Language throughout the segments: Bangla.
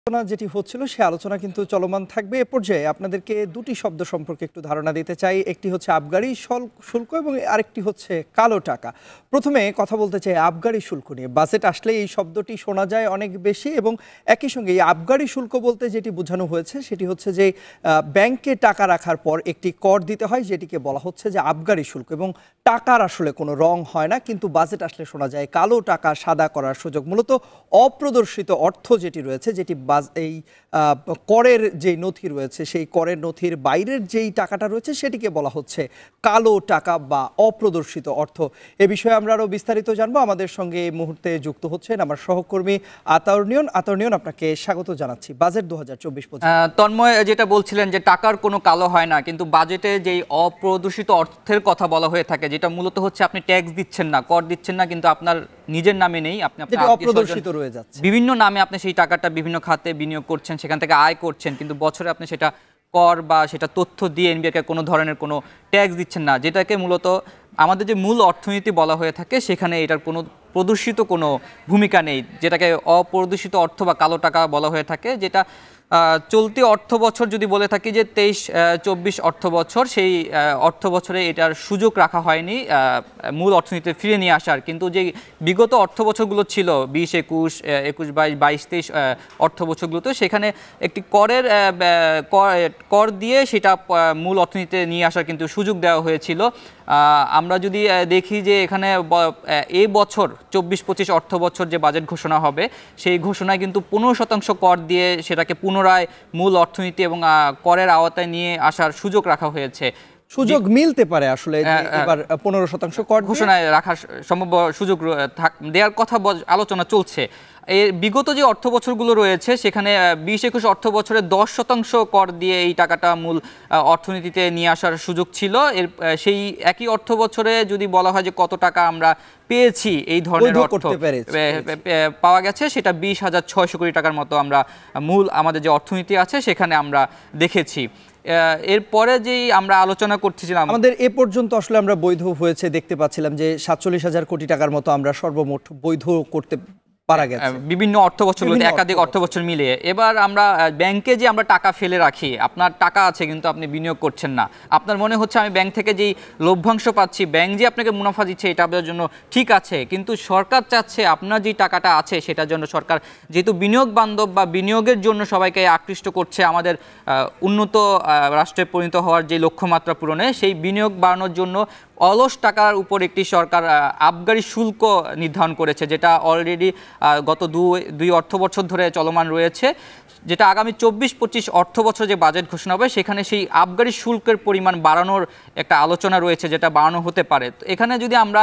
আলোচনা যেটি হচ্ছিল সে আলোচনা কিন্তু চলমান থাকবে। এ পর্যায়ে আপনাদেরকে দুটি শব্দ সম্পর্কে একটু ধারণা দিতে চাই। একটি হচ্ছে আবগারি শুল্ক এবং আরেকটি হচ্ছে কালো টাকা। প্রথমে কথা বলতে চাই আবগারি শুল্ক নিয়ে। বাজেট আসলে এই শব্দটি শোনা যায় অনেক বেশি এবং একই সঙ্গে এই আবগারি শুল্ক বলতে যেটি বোঝানো হয়েছে সেটি হচ্ছে যে ব্যাংকে টাকা রাখার পর একটি কর দিতে হয়, যেটিকে বলা হচ্ছে যে আবগারি শুল্ক। এবং টাকার আসলে কোনো রং হয় না, কিন্তু বাজেট আসলে শোনা যায় কালো টাকা সাদা করার সুযোগ। মূলত অপ্রদর্শিত অর্থ যেটি রয়েছে, যেটি এই করের যে নথি রয়েছে সেই করের নথির বাইরের যেই টাকাটা রয়েছে সেটিকে বলা হচ্ছে কালো টাকা বা অপ্রদর্শিত অর্থ। এ বিষয়ে আমরা আরও বিস্তারিত জানবো। আমাদের সঙ্গে এই মুহূর্তে যুক্ত হচ্ছেন আমার সহকর্মী আতাউর নিয়ন। আপনাকে স্বাগত জানাচ্ছি। বাজেট 2024-25। তন্ময়, যেটা বলছিলেন যে টাকার কোনো কালো হয় না, কিন্তু বাজেটে যেই অপ্রদর্শিত অর্থের কথা বলা হয়ে থাকে, যেটা মূলত হচ্ছে আপনি ট্যাক্স দিচ্ছেন না, কর দিচ্ছেন না, কিন্তু আপনার নিজের নামে নেই, আপনি অপ্রদর্শিত রয়ে যাচ্ছে, বিভিন্ন নামে আপনি সেই টাকাটা বিভিন্ন খাতে বিনিয়োগ করছেন, সেখান থেকে আয় করছেন, কিন্তু বছরে আপনি সেটা কর বা সেটা তথ্য দিয়ে এনবিআরকে কোনো ধরনের কোনো ট্যাক্স দিচ্ছেন না, যেটাকে মূলত আমাদের যে মূল অর্থনীতি বলা হয়ে থাকে সেখানে এটার কোনো প্রদর্শিত কোনো ভূমিকা নেই, যেটাকে অপ্রদর্শিত অর্থ বা কালো টাকা বলা হয়ে থাকে। যেটা চলতি অর্থ বছর যদি বলে থাকি যে 23-24 অর্থ বছর, সেই অর্থ বছরে এটার সুযোগ রাখা হয়নি মূল অর্থনীতিতে ফিরে নিয়ে আসার। কিন্তু যে বিগত অর্থ বছরগুলো ছিল 20-21, 21-22, 22-23 অর্থ বছরগুলোতে, সেখানে একটি কর দিয়ে সেটা মূল অর্থনীতিতে নিয়ে আসার কিন্তু সুযোগ দেওয়া হয়েছিল। আমরা যদি দেখি যে এখানে এই বছর 24-25 অর্থ বছর যে বাজেট ঘোষণা হবে, সেই ঘোষণায় কিন্তু 15% কর দিয়ে সেটাকে পুনরায় মূল অর্থনীতি এবং করের আওতায় নিয়ে আসার সুযোগ রাখা হয়েছে। সুযোগ মিলতে পারে আসলে এবার 15% কর ঘোষণায় রাখার সম্ভব সুযোগ দেওয়ার কথা আলোচনা চলছে। এর বিগত যে অর্থ বছরগুলো রয়েছে সেখানে 20-21 অর্থ বছরে 10% কর দিয়ে এই টাকাটা মূল অর্থনীতিতে নিয়ে আসার সুযোগ ছিল। এর সেই একই অর্থ বছরে যদি বলা হয় যে কত টাকা আমরা পেয়েছি এই ধরনের অর্থ পাওয়া গেছে, সেটা 20,600 কোটি টাকার মতো আমরা মূল আমাদের যে অর্থনীতি আছে সেখানে আমরা দেখেছি। এরপরে যেই আমরা আলোচনা করতেছিলাম, আমাদের এ পর্যন্ত আসলে আমরা বৈধ হয়েছে দেখতে পাচ্ছিলাম যে 47,000 কোটি টাকার মতো আমরা সর্বমোট বৈধ করতে পারা গেছে বিভিন্ন অর্থ বছরগুলোতে, একাধিক অর্থ বছর মিলিয়ে। এবার আমরা ব্যাংকে যে আমরা টাকা ফেলে রাখি, আপনার টাকা আছে কিন্তু আপনি বিনিয়োগ করছেন না, আপনার মনে হচ্ছে আমি ব্যাংক থেকে যেই লভ্যাংশ পাচ্ছি, ব্যাংক যে আপনাকে মুনাফা দিচ্ছে, এটা আপনার জন্য ঠিক আছে, কিন্তু সরকার চাচ্ছে আপনার যেই টাকাটা আছে সেটার জন্য সরকার যেহেতু বিনিয়োগ বান্ধব বা বিনিয়োগের জন্য সবাইকে আকৃষ্ট করছে আমাদের উন্নত রাষ্ট্রে পরিণত হওয়ার যে লক্ষ্যমাত্রা পূরণে, সেই বিনিয়োগ বাড়ানোর জন্য অলস টাকার উপর একটি সরকার আবগারি শুল্ক নির্ধারণ করেছে, যেটা অলরেডি গত দুই অর্থ বছর ধরে চলমান রয়েছে। যেটা আগামী 24-25 অর্থ বছর যে বাজেট ঘোষণা হবে সেখানে সেই আবগারি শুল্কের পরিমাণ বাড়ানোর একটা আলোচনা রয়েছে, যেটা বাড়ানো হতে পারে। তো এখানে যদি আমরা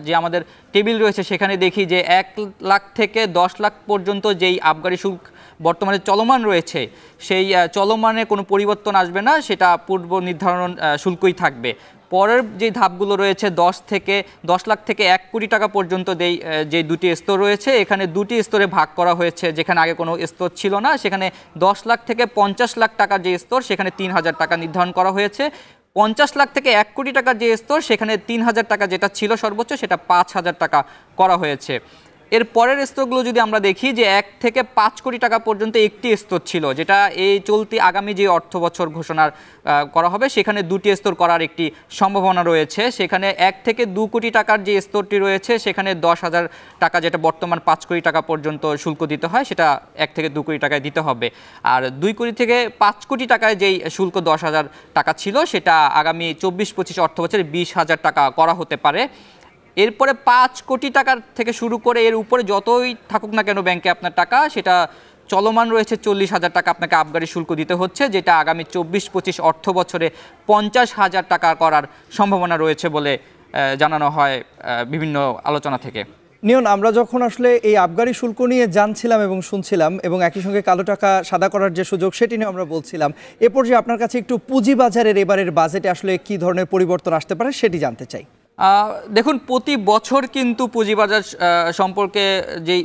যে আমাদের টেবিল রয়েছে সেখানে দেখি যে 1 লাখ থেকে 10 লাখ পর্যন্ত যেই আবগারি শুল্ক বর্তমানে চলমান রয়েছে, সেই চলমানে কোনো পরিবর্তন আসবে না, সেটা পূর্ব নির্ধারণ শুল্কই থাকবে। পরের যে ধাপগুলো রয়েছে 10 লাখ থেকে 1 কোটি টাকা পর্যন্ত যে দুটি স্তর রয়েছে, এখানে দুটি স্তরে ভাগ করা হয়েছে, যেখানে আগে কোনো স্তর ছিল না। সেখানে 10 লাখ থেকে 50 লাখ টাকার যে স্তর সেখানে 3,000 টাকা নির্ধারণ করা হয়েছে। 50 লাখ থেকে 1 কোটি টাকার যে স্তর সেখানে 3,000 টাকা যেটা ছিল সর্বোচ্চ, সেটা 5,000 টাকা করা হয়েছে। এর পরের স্তরগুলো যদি আমরা দেখি যে 1 থেকে 5 কোটি টাকা পর্যন্ত একটি স্তর ছিল, যেটা এই চলতি আগামী যে অর্থ বছর ঘোষণার করা হবে সেখানে দুটি স্তর করার একটি সম্ভাবনা রয়েছে। সেখানে 1 থেকে 2 কোটি টাকার যে স্তরটি রয়েছে সেখানে 10,000 টাকা, যেটা বর্তমান 5 কোটি টাকা পর্যন্ত শুল্ক দিতে হয়, সেটা 1 থেকে 2 কোটি টাকায় দিতে হবে। আর 2 কোটি থেকে 5 কোটি টাকায় যেই শুল্ক 10,000 টাকা ছিল, সেটা আগামী 24-25 অর্থ বছরে 20,000 টাকা করা হতে পারে। এরপরে 5 কোটি টাকার থেকে শুরু করে এর উপরে যতই থাকুক না কেন ব্যাংকে আপনার টাকা, সেটা চলমান রয়েছে 40,000 টাকা আপনাকে আবগারি শুল্ক দিতে হচ্ছে, যেটা আগামী 24-25 অর্থ বছরে 50,000 টাকা করার সম্ভাবনা রয়েছে বলে জানানো হয় বিভিন্ন আলোচনা থেকে। নিয়ন, আমরা যখন আসলে এই আবগারি শুল্ক নিয়ে জানছিলাম এবং শুনছিলাম এবং একই সঙ্গে কালো টাকা সাদা করার যে সুযোগ সেটি নিয়ে আমরা বলছিলাম, এ পর্যায়ে আপনার কাছে একটু পুঁজিবাজারের এবারের বাজেটে আসলে কি ধরনের পরিবর্তন আসতে পারে সেটি জানতে চাই। দেখুন প্রতি বছর কিন্তু পুঁজিবাজার সম্পর্কে যেই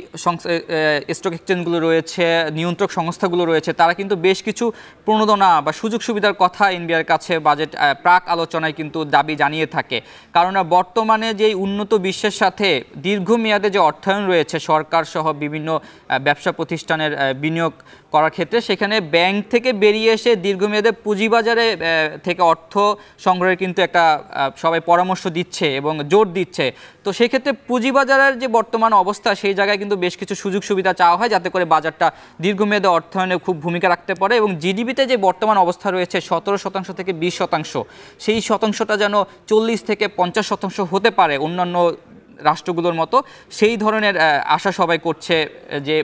স্টক এক্সচেঞ্জগুলো রয়েছে, নিয়ন্ত্রক সংস্থাগুলো রয়েছে, তারা কিন্তু বেশ কিছু প্রণোদনা বা সুযোগ সুবিধার কথা এনবিআর কাছে বাজেট প্রাক আলোচনায় কিন্তু দাবি জানিয়ে থাকে। কারণ বর্তমানে যেই উন্নত বিশ্বের সাথে দীর্ঘমেয়াদে যে অর্থায়ন রয়েছে সরকার সহ বিভিন্ন ব্যবসা প্রতিষ্ঠানের বিনিয়োগ করার ক্ষেত্রে, সেখানে ব্যাংক থেকে বেরিয়ে এসে দীর্ঘমেয়াদে পুঁজিবাজারে থেকে অর্থ সংগ্রহের কিন্তু একটা সবাই পরামর্শ দিচ্ছে এবং জোর দিচ্ছে। তো সেই ক্ষেত্রে পুঁজিবাজারের যে বর্তমান অবস্থা, সেই জায়গায় কিন্তু বেশ কিছু সুযোগ সুবিধা চাওয়া হয় যাতে করে বাজারটা দীর্ঘমেয়াদে অর্থায়নে খুব ভূমিকা রাখতে পারে এবং জিডিপিতে যে বর্তমান অবস্থা রয়েছে 17% থেকে 20%, সেই শতাংশটা যেন 40 থেকে 50% হতে পারে অন্যান্য রাষ্ট্রগুলোর মতো। সেই ধরনের আশা সবাই করছে যে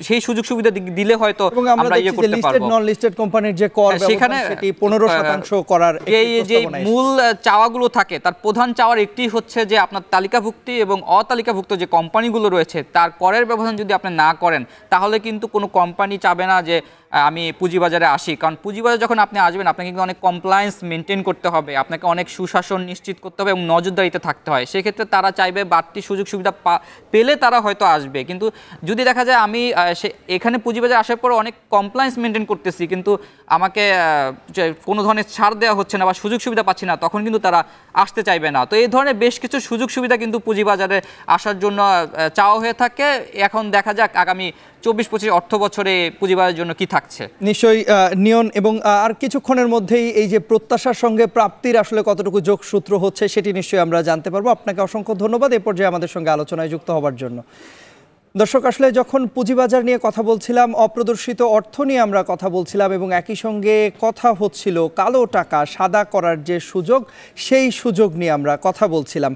সেই সুযোগ সুবিধা দিলে হয়তো আমরা ইয়ে করতে পারবো। নন লিস্টেড কোম্পানির যে কর সেখানে সেটি 15% করার যে মূল চাওয়াগুলো থাকে, তার প্রধান চাওয়ার একটি হচ্ছে যে আপনার তালিকাভুক্তি এবং অতালিকাভুক্ত যে কোম্পানিগুলো রয়েছে তার করের ব্যবধান যদি আপনি না করেন, তাহলে কিন্তু কোনো কোম্পানি চাবে না যে আমি পুঁজিবাজারে আসি। কারণ পুঁজিবাজারে যখন আপনি আসবেন, আপনাকে কিন্তু অনেক কমপ্লায়েন্স মেনটেন করতে হবে, আপনাকে অনেক সুশাসন নিশ্চিত করতে হবে এবং নজরদারিতে থাকতে হয়। সেক্ষেত্রে তারা চাইবে বাড়তি সুযোগ সুবিধা পেলে তারা হয়তো আসবে। কিন্তু যদি দেখা যায় আমি এখানে পুঁজিবাজারে আসার পর অনেক কমপ্লায়েন্স মেনটেন করতেছি, কিন্তু আমাকে কোনো ধরনের ছাড় দেওয়া হচ্ছে না বা সুযোগ সুবিধা পাচ্ছি না, তখন কিন্তু তারা আসতে চাইবে না। তো এই ধরনের বেশ কিছু সুযোগ সুবিধা কিন্তু পুঁজিবাজারে আসার জন্য চাওয়া হয়ে থাকে। এখন দেখা যাক আগামী 24-25 অর্থ বছরে পুঁজিবাজারের জন্য কি থাকছে। নিশ্চয়ই নিয়ন, এবং আর কিছুক্ষণের মধ্যেই এই যে প্রত্যাশার সঙ্গে প্রাপ্তির আসলে কতটুকু যোগসূত্র হচ্ছে সেটি নিশ্চয়ই আমরা জানতে পারবো। আপনাকে অসংখ্য ধন্যবাদ এ পর্যায়ে আমাদের সঙ্গে আলোচনায় যুক্ত হওয়ার জন্য। দর্শক, আসলে যখন পুঁজিবাজার নিয়ে কথা বলছিলাম, অপ্রদর্শিত অর্থ নিয়ে আমরা কথা বলছিলাম এবং একই সঙ্গে কথা হচ্ছিল কালো টাকা সাদা করার যে সুযোগ, সেই সুযোগ নিয়ে আমরা কথা বলছিলাম।